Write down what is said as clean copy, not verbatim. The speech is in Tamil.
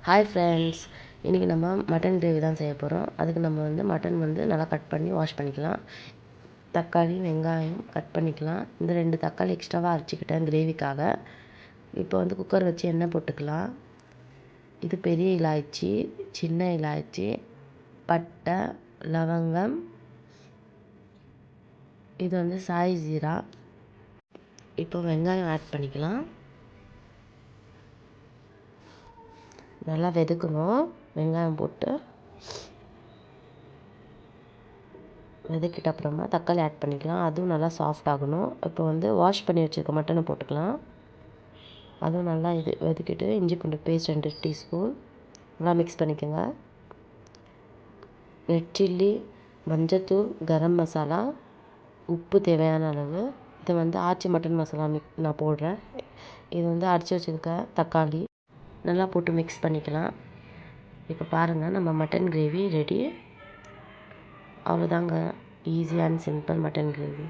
ஹாய் ஃப்ரெண்ட்ஸ், இன்றைக்கி நம்ம மட்டன் கிரேவி தான் செய்ய போகிறோம். அதுக்கு நம்ம மட்டன் நல்லா கட் பண்ணி வாஷ் பண்ணிக்கலாம். தக்காளி வெங்காயம் கட் பண்ணிக்கலாம். இந்த 2 தக்காளி எக்ஸ்ட்ராவாக அரைச்சிக்கிட்டேன் கிரேவிக்காக. இப்போ குக்கர் வச்சு எண்ணெய் போட்டுக்கலாம். இது பெரிய இலாய்ச்சி, சின்ன இலாய்ச்சி, பட்டை, லவங்கம், இது சாய் ஜீரா. இப்போ வெங்காயம் ஆட் பண்ணிக்கலாம். நல்லா வெதுக்கணும். வெங்காயம் போட்டு வெதுக்கிட்ட அப்புறமா தக்காளி ஆட் பண்ணிக்கலாம். அதுவும் நல்லா சாஃப்ட் ஆகணும். இப்போ வாஷ் பண்ணி வச்சுருக்க மட்டனை போட்டுக்கலாம். அதுவும் நல்லா வெதுக்கிட்டு இஞ்சி பூண்டு பேஸ்ட் 2 டீஸ்பூன் நல்லா மிக்ஸ் பண்ணிக்கோங்க. ரெட் சில்லி, மஞ்சத்தூள், கரம் மசாலா, உப்பு தேவையான அளவு. இது ஆச்சி மட்டன் மசாலா நான் போடுறேன். இது அரைச்சி வச்சுருக்க தக்காளி நல்லா போட்டு மிக்ஸ் பண்ணிக்கலாம். இப்போ பாருங்கள், நம்ம மட்டன் கிரேவி ரெடி. அவ்வளோதாங்க, easy and simple mutton gravy.